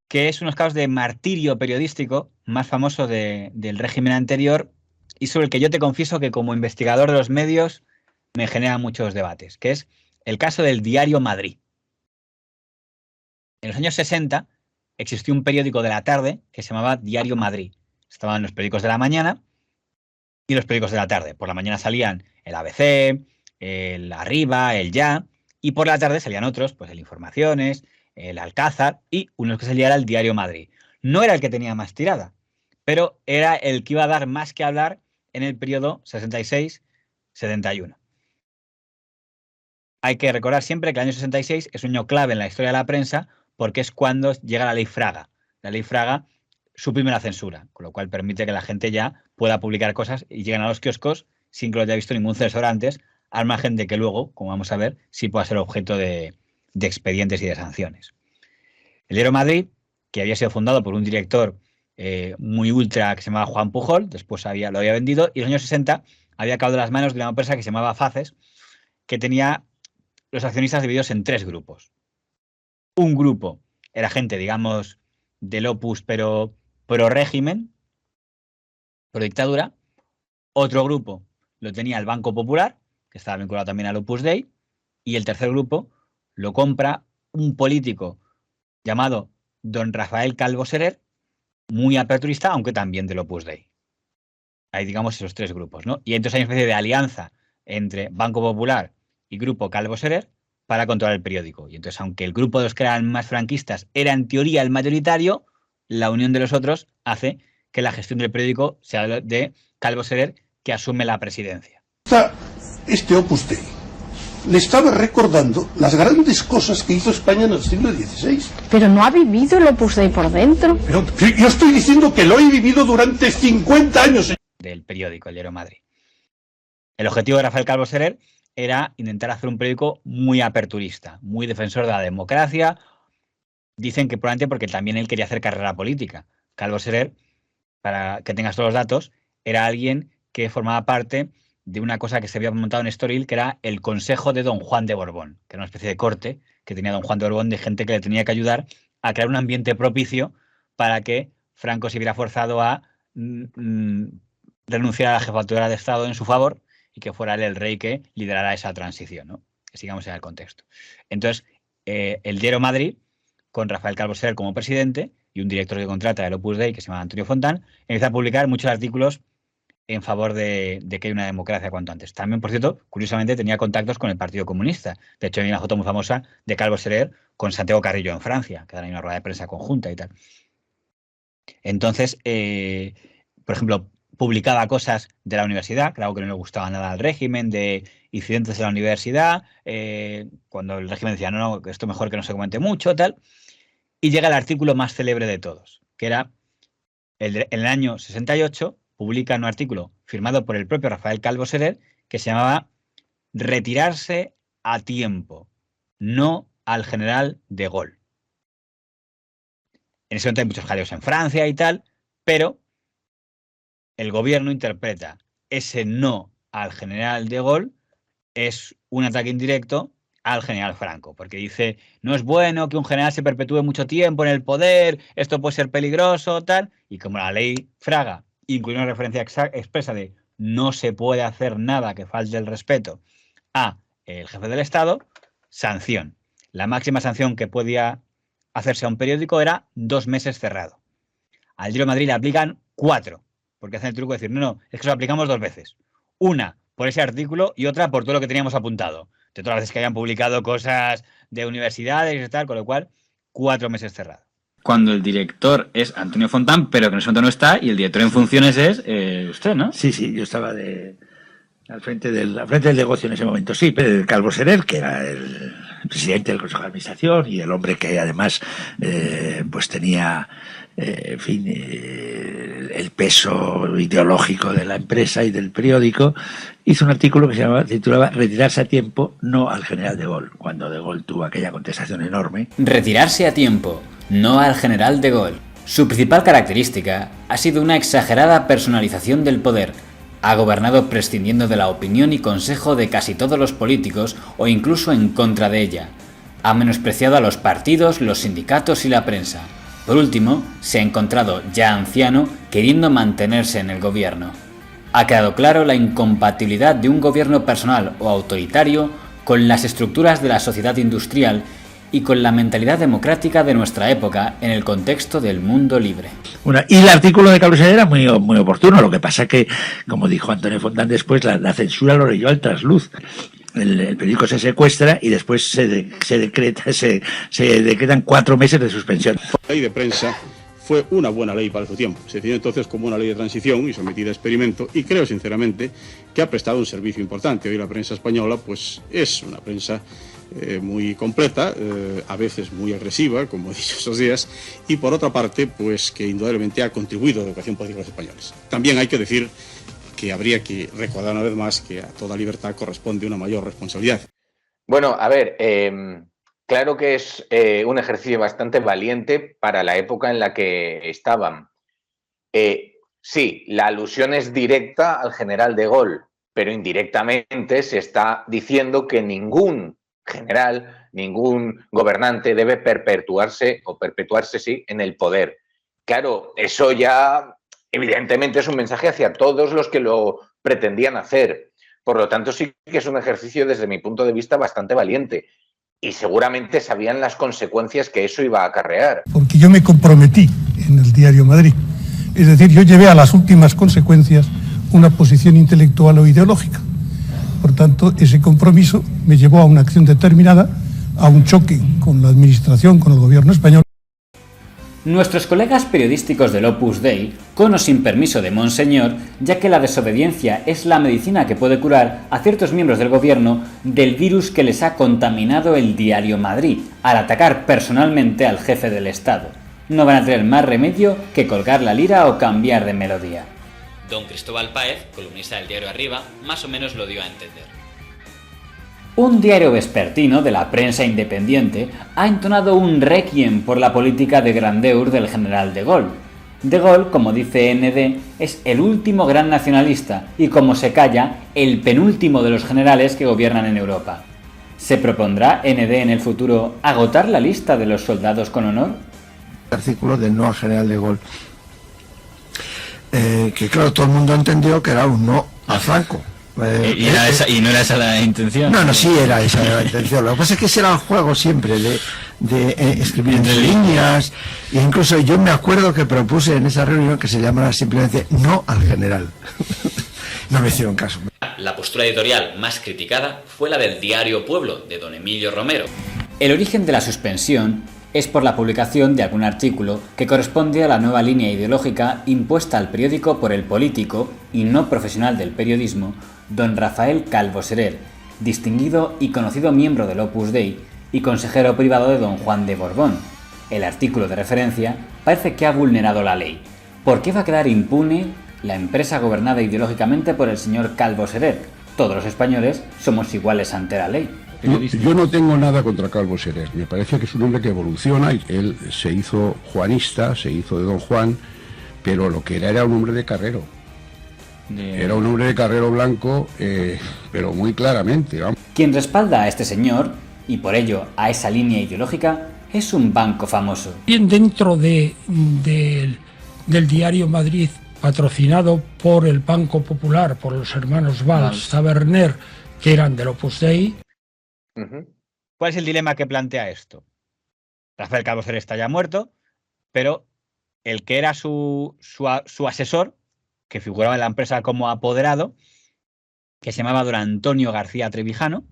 que es unos casos de martirio periodístico más famoso del régimen anterior y sobre el que yo te confieso que como investigador de los medios me genera muchos debates, que es el caso del Diario Madrid. En los años 60 existió un periódico de la tarde que se llamaba Diario Madrid. Estaban los periódicos de la mañana y los periódicos de la tarde. Por la mañana salían el ABC, el Arriba, el Ya, y por la tarde salían otros, pues el Informaciones, el Alcázar, y uno que salía era el Diario Madrid. No era el que tenía más tirada, pero era el que iba a dar más que hablar en el periodo 66-71. Hay que recordar siempre que el año 66 es un año clave en la historia de la prensa porque es cuando llega la Ley Fraga. La Ley Fraga suprime la censura, con lo cual permite que la gente ya pueda publicar cosas y lleguen a los kioscos sin que lo haya visto ningún censor antes, al margen de que luego, como vamos a ver, sí pueda ser objeto de expedientes y de sanciones. El Diario Madrid, que había sido fundado por un director muy ultra que se llamaba Juan Pujol, después lo había vendido, y en los años 60 había caído en las manos de una empresa que se llamaba Faces, que tenía los accionistas divididos en 3 grupos. Un grupo era gente, digamos, del Opus, pero pro régimen, pro dictadura. Otro grupo lo tenía el Banco Popular, que estaba vinculado también al Opus Dei. Y el tercer grupo lo compra un político llamado don Rafael Calvo Serer, muy aperturista, aunque también del Opus Dei. Hay, digamos, esos 3 grupos, ¿no? Y entonces hay una especie de alianza entre Banco Popular y Grupo Calvo Serer para controlar el periódico. Y entonces, aunque el grupo de los que eran más franquistas era en teoría el mayoritario, la unión de los otros hace que la gestión del periódico sea de Calvo Serer, que asume la presidencia. Este Opus Dei le estaba recordando las grandes cosas que hizo España en el siglo XVI. Pero no ha vivido el Opus Dei por dentro. Pero yo estoy diciendo que lo he vivido durante 50 años. Del periódico, el Diario Madrid. El objetivo de Rafael Calvo Serer era intentar hacer un periódico muy aperturista, muy defensor de la democracia. Dicen que probablemente porque también él quería hacer carrera política. Calvo Serer, para que tengas todos los datos, era alguien que formaba parte de una cosa que se había montado en Estoril, que era el Consejo de Don Juan de Borbón, que era una especie de corte que tenía Don Juan de Borbón de gente que le tenía que ayudar a crear un ambiente propicio para que Franco se viera forzado a renunciar a la jefatura de Estado en su favor y que fuera él el rey que liderara esa transición, ¿no? Que sigamos en el contexto. Entonces, el Diario Madrid, con Rafael Calvo Serer como presidente y un director que contrata del Opus Dei que se llama Antonio Fontán, empieza a publicar muchos artículos en favor de que haya una democracia cuanto antes. También, por cierto, curiosamente tenía contactos con el Partido Comunista. De hecho, hay una foto muy famosa de Calvo Serer con Santiago Carrillo en Francia, que era una rueda de prensa conjunta y tal. Entonces, por ejemplo, publicaba cosas de la universidad, claro que no le gustaba nada al régimen, de incidentes en la universidad, cuando el régimen decía, no, esto mejor que no se comente mucho, tal. Y llega el artículo más célebre de todos, que era, en el año 68, publica un artículo firmado por el propio Rafael Calvo Serer que se llamaba Retirarse a tiempo, no al general de Gaulle. En ese momento hay muchos jaleos en Francia y tal, pero el gobierno interpreta ese no al general de Gaulle es un ataque indirecto al general Franco, porque dice, no es bueno que un general se perpetúe mucho tiempo en el poder, esto puede ser peligroso, tal, y como la ley Fraga incluye una referencia expresa de no se puede hacer nada que falte el respeto a el jefe del Estado, sanción. La máxima sanción que podía hacerse a un periódico era 2 meses cerrado. Al Diario de Madrid le aplican 4, porque hacen el truco de decir, no, es que lo aplicamos 2 veces. Una por ese artículo y otra por todo lo que teníamos apuntado. De todas las veces que hayan publicado cosas de universidades y tal, con lo cual 4 meses cerrado. Cuando el director es Antonio Fontán, pero que en ese momento no está, y el director en funciones es usted, ¿no? Sí, yo estaba al frente del negocio en ese momento. Sí, pero el Calvo Serer, que era el presidente del Consejo de Administración y el hombre que además pues tenía, en fin, el peso ideológico de la empresa y del periódico, hizo un artículo que se titulaba Retirarse a tiempo, no al general de Gaulle, cuando de Gaulle tuvo aquella contestación enorme. Retirarse a tiempo, no al general de Gaulle. Su principal característica ha sido una exagerada personalización del poder. Ha gobernado prescindiendo de la opinión y consejo de casi todos los políticos o incluso en contra de ella. Ha menospreciado a los partidos, los sindicatos y la prensa. Por último, se ha encontrado ya anciano queriendo mantenerse en el gobierno. Ha quedado claro la incompatibilidad de un gobierno personal o autoritario con las estructuras de la sociedad industrial y con la mentalidad democrática de nuestra época en el contexto del mundo libre. Bueno, y el artículo de Carlos Herer era muy oportuno, lo que pasa que, como dijo Antonio Fontán después, la censura lo leyó al trasluz. El periódico se secuestra y después se decretan 4 meses de suspensión. La ley de prensa fue una buena ley para su tiempo. Se definió entonces como una ley de transición y sometida a experimento, y creo sinceramente que ha prestado un servicio importante. Hoy la prensa española pues es una prensa muy completa, a veces muy agresiva, como he dicho esos días, y por otra parte pues que indudablemente ha contribuido a la educación política de los españoles. También hay que decir que habría que recordar una vez más que a toda libertad corresponde una mayor responsabilidad. Bueno, a ver, claro que es un ejercicio bastante valiente para la época en la que estaban. Sí, la alusión es directa al general de Gaulle, pero indirectamente se está diciendo que ningún general, ningún gobernante debe perpetuarse en el poder. Claro, eso ya evidentemente es un mensaje hacia todos los que lo pretendían hacer. Por lo tanto, sí que es un ejercicio desde mi punto de vista bastante valiente. Y seguramente sabían las consecuencias que eso iba a acarrear. Porque yo me comprometí en el diario Madrid. Es decir, yo llevé a las últimas consecuencias una posición intelectual o ideológica. Por tanto, ese compromiso me llevó a una acción determinada, a un choque con la administración, con el gobierno español. Nuestros colegas periodísticos del Opus Dei, con o sin permiso de Monseñor, ya que la desobediencia es la medicina que puede curar a ciertos miembros del gobierno del virus que les ha contaminado el diario Madrid, al atacar personalmente al jefe del Estado. No van a tener más remedio que colgar la lira o cambiar de melodía. Don Cristóbal Páez, columnista del diario Arriba, más o menos lo dio a entender. Un diario vespertino de la prensa independiente ha entonado un requiem por la política de grandeur del general de Gaulle. De Gaulle, como dice ND, es el último gran nacionalista y, como se calla, el penúltimo de los generales que gobiernan en Europa. ¿Se propondrá ND en el futuro agotar la lista de los soldados con honor? Artículo del no al general de Gaulle. Que claro, todo el mundo entendió que era un no a Franco. ¿Y no era esa la intención? No, sí era esa la intención. Lo que pasa es que ese era el juego siempre de escribir entre líneas. E incluso yo me acuerdo que propuse en esa reunión que se llamara simplemente no al general. No me hicieron caso. La postura editorial más criticada fue la del diario Pueblo, de don Emilio Romero. El origen de la suspensión es por la publicación de algún artículo que corresponde a la nueva línea ideológica impuesta al periódico por el político y no profesional del periodismo, don Rafael Calvo Serer, distinguido y conocido miembro del Opus Dei y consejero privado de don Juan de Borbón. El artículo de referencia parece que ha vulnerado la ley. ¿Por qué va a quedar impune la empresa gobernada ideológicamente por el señor Calvo Serer? Todos los españoles somos iguales ante la ley. Yo no tengo nada contra Calvo Serer. Me parece que es un hombre que evoluciona y él se hizo juanista, se hizo de don Juan, pero lo que era un hombre de carrero. Era un hombre de carrero blanco, pero muy claramente. Vamos. Quien respalda a este señor, y por ello a esa línea ideológica, es un banco famoso. Bien, dentro del diario Madrid, patrocinado por el Banco Popular, por los hermanos Valls, Taberner, que eran del Opus Dei. ¿Cuál es el dilema que plantea esto? Rafael Calvo Serer está ya muerto, pero el que era su asesor, que figuraba en la empresa como apoderado, que se llamaba don Antonio García Trevijano,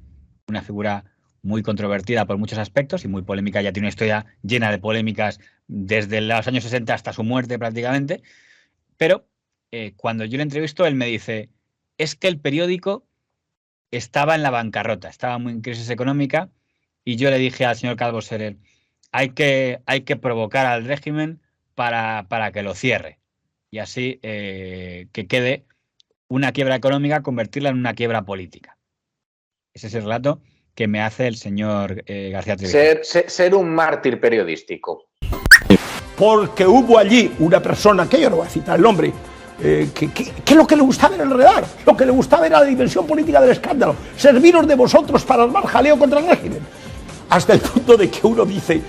una figura muy controvertida por muchos aspectos y muy polémica, ya tiene una historia llena de polémicas desde los años 60 hasta su muerte prácticamente, pero cuando yo le entrevisto, él me dice, es que el periódico estaba en la bancarrota, estaba muy en crisis económica, y yo le dije al señor Calvo Serer, hay que provocar al régimen para que lo cierre, y así que quede una quiebra económica, convertirla en una quiebra política. Ese es el relato que me hace el señor García Trevijano. Ser un mártir periodístico. Porque hubo allí una persona, que yo no voy a citar el nombre, que lo que le gustaba era enredar, lo que le gustaba era la dimensión política del escándalo, serviros de vosotros para armar jaleo contra el régimen. Hasta el punto de que uno dice,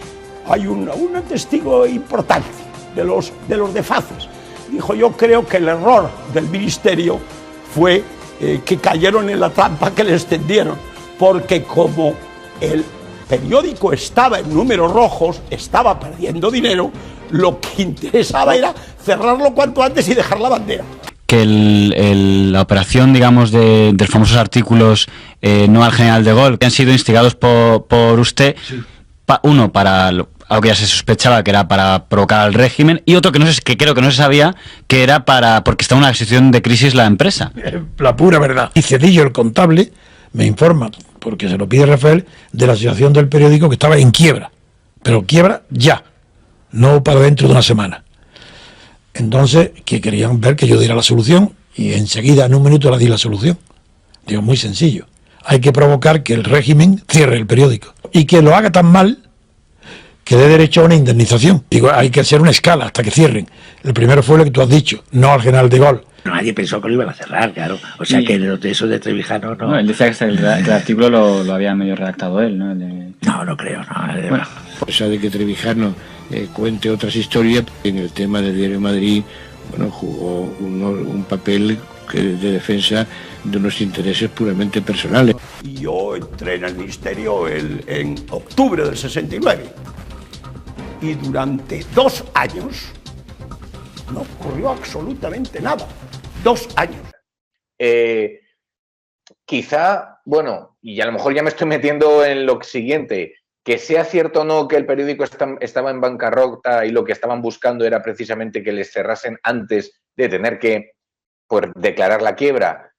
hay un testigo importante de los desfases. Dijo, yo creo que el error del ministerio fue que cayeron en la trampa que les tendieron, porque como el periódico estaba en números rojos, estaba perdiendo dinero, lo que interesaba era cerrarlo cuanto antes y dejar la bandera. Que la operación, digamos, de los famosos artículos no al general de Gaulle, que han sido instigados por usted, sí. Uno, para algo que ya se sospechaba, que era para provocar al régimen, y otro que creo que no se sabía, que era porque está en una situación de crisis la empresa. La pura verdad. Y Cedillo, el contable, me informa, porque se lo pide Rafael, de la situación del periódico, que estaba en quiebra, pero quiebra ya, no para dentro de una semana. Entonces, que querían ver que yo diera la solución, y enseguida, en un minuto, le di la solución. Digo, muy sencillo. Hay que provocar que el régimen cierre el periódico, y que lo haga tan mal que dé derecho a una indemnización. Digo, hay que hacer una escala hasta que cierren. El primero fue lo que tú has dicho, no al general de Gaulle. Nadie pensó que lo iban a cerrar, claro. O sea, que eso de Trevijano no... No, él decía que el artículo lo había medio redactado él, ¿no? No creo, no. Bueno, por eso de que Trevijano cuente otras historias, en el tema del Diario Madrid, bueno, jugó un papel de defensa de unos intereses puramente personales. Yo entré en el ministerio en octubre del 69 y durante 2 años no ocurrió absolutamente nada. 2 años. Quizá, bueno, y a lo mejor ya me estoy metiendo en lo siguiente, que sea cierto o no que el periódico estaba en bancarrota y lo que estaban buscando era precisamente que les cerrasen antes de tener que declarar la quiebra.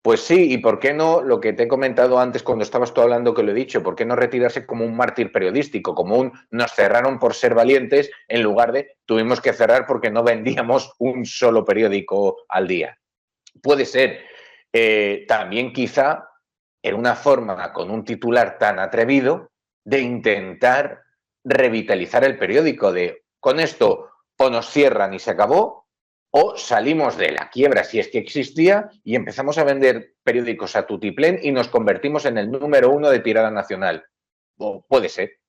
Pues sí, y por qué no, lo que te he comentado antes cuando estabas tú hablando, que lo he dicho, ¿por qué no retirarse como un mártir periodístico, como nos cerraron por ser valientes, en lugar de tuvimos que cerrar porque no vendíamos un solo periódico al día? Puede ser. También quizá era una forma, con un titular tan atrevido, de intentar revitalizar el periódico, con esto o nos cierran y se acabó, o salimos de la quiebra, si es que existía, y empezamos a vender periódicos a tutiplén y nos convertimos en el número 1 de tirada nacional. Puede ser.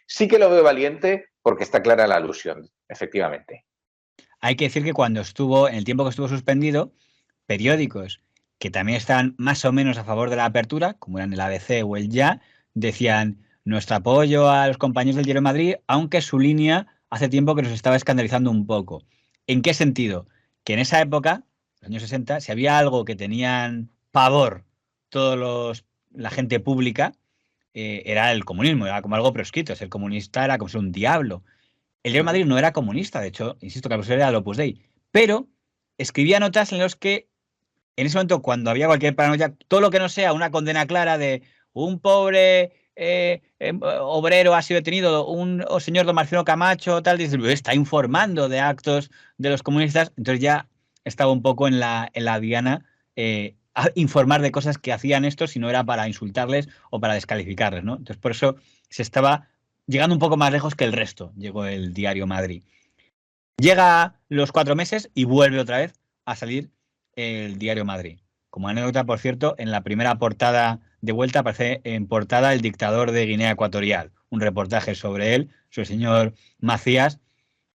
Sí que lo veo valiente porque está clara la alusión, efectivamente. Hay que decir que en el tiempo que estuvo suspendido, periódicos que también estaban más o menos a favor de la apertura, como eran el ABC o el Ya, decían nuestro apoyo a los compañeros del Diario de Madrid, aunque su línea hace tiempo que nos estaba escandalizando un poco. ¿En qué sentido? Que en esa época, los años 60, si había algo que tenían pavor la gente pública, era el comunismo, era como algo proscrito. Ser comunista era como ser un diablo. El Diario de Madrid no era comunista, de hecho, insisto, Carlos era del Opus Dei, pero escribía notas en las que, en ese momento, cuando había cualquier paranoia, todo lo que no sea una condena clara de un pobre obrero ha sido detenido, un señor don Marciano Camacho, tal, dice, está informando de actos de los comunistas, entonces ya estaba un poco en la diana a informar de cosas que hacían estos, si no era para insultarles o para descalificarles, ¿no? Entonces por eso se estaba llegando un poco más lejos que el resto, llegó el Diario Madrid. Llega los 4 meses y vuelve otra vez a salir el Diario Madrid. Como anécdota, por cierto, en la primera portada de vuelta aparece en portada el dictador de Guinea Ecuatorial, un reportaje sobre él, sobre el señor Macías,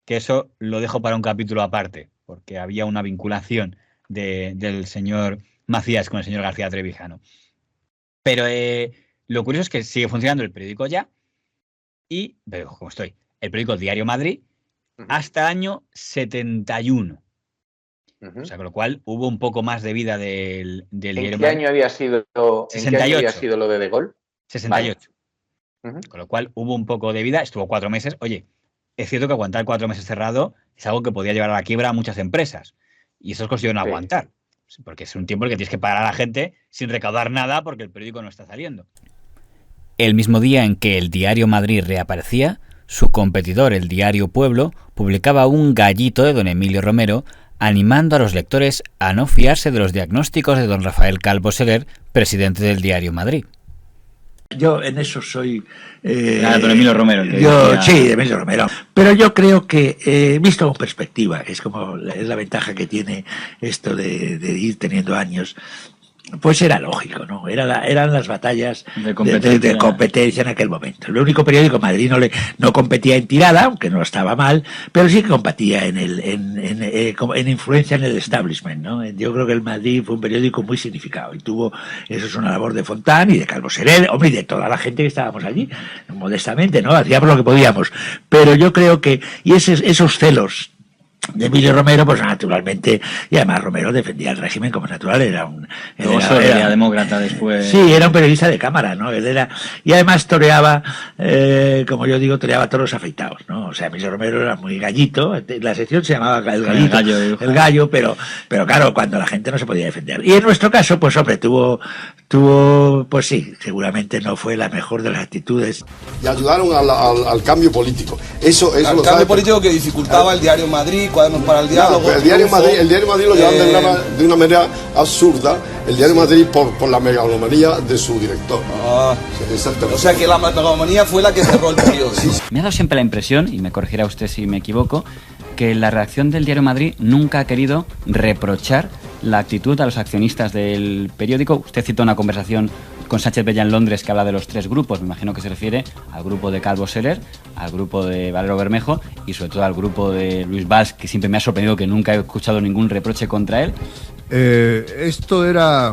que eso lo dejo para un capítulo aparte, porque había una vinculación del señor Macías con el señor García Trevijano. Pero lo curioso es que sigue funcionando el periódico Ya, pero como estoy, el periódico Diario Madrid, hasta el año 71. O sea, con lo cual hubo un poco más de vida del Diario Madrid. ¿En qué año había sido 68. Lo de De Gaulle? 68. Vale. Con lo cual hubo un poco de vida, estuvo 4 meses. Oye, es cierto que aguantar 4 meses cerrado es algo que podía llevar a la quiebra a muchas empresas. Y eso es consiguieron aguantar. Porque es un tiempo en el que tienes que pagar a la gente sin recaudar nada porque el periódico no está saliendo. El mismo día en que el Diario Madrid reaparecía, su competidor, el Diario Pueblo, publicaba un gallito de don Emilio Romero animando a los lectores a no fiarse de los diagnósticos de don Rafael Calvo Seguer, presidente del Diario Madrid. Yo en eso soy... don Emilio Romero. Sí, Emilio Romero. Pero yo creo que, visto con perspectiva, es la ventaja que tiene esto de ir teniendo años. Pues era lógico, ¿no? Eran las batallas de competencia en aquel momento. El único periódico en Madrid no competía en tirada, aunque no estaba mal, pero sí que competía en influencia en el establishment, ¿no? Yo creo que el Madrid fue un periódico muy significado y eso es una labor de Fontán y de Calvo Serer, hombre, y de toda la gente que estábamos allí, modestamente, ¿no? Hacíamos lo que podíamos. Pero yo creo que, y esos celos de Emilio Romero, pues naturalmente, y además Romero defendía el régimen como natural, era demócrata después. Sí, era un periodista de cámara, ¿no? Y además toreaba, como yo digo, toreaba toros afeitados, ¿no? O sea, Emilio Romero era muy gallito, la sección se llamaba el gallo, pero claro, cuando la gente no se podía defender. Y en nuestro caso, pues hombre, tuvo, pues sí, seguramente no fue la mejor de las actitudes. Y ayudaron al cambio político. Eso al cambio político que dificultaba el Diario Madrid, Cuadernos para el Diálogo. No, el Diario Madrid lo llevaban de una manera absurda, el Diario Madrid por la megalomanía de su director. O sea que la megalomanía fue la que cerró el periodo. Sí. Me ha dado siempre la impresión, y me corregirá usted si me equivoco, que la redacción del Diario Madrid nunca ha querido reprochar la actitud a los accionistas del periódico. Usted citó una conversación con Sánchez Bella en Londres que habla de los 3 grupos. Me imagino que se refiere al grupo de Calvo Serer, al grupo de Valero Bermejo y sobre todo al grupo de Luis Valls, que siempre me ha sorprendido que nunca he escuchado ningún reproche contra él. Esto era,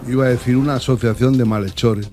iba a decir, una asociación de malhechores.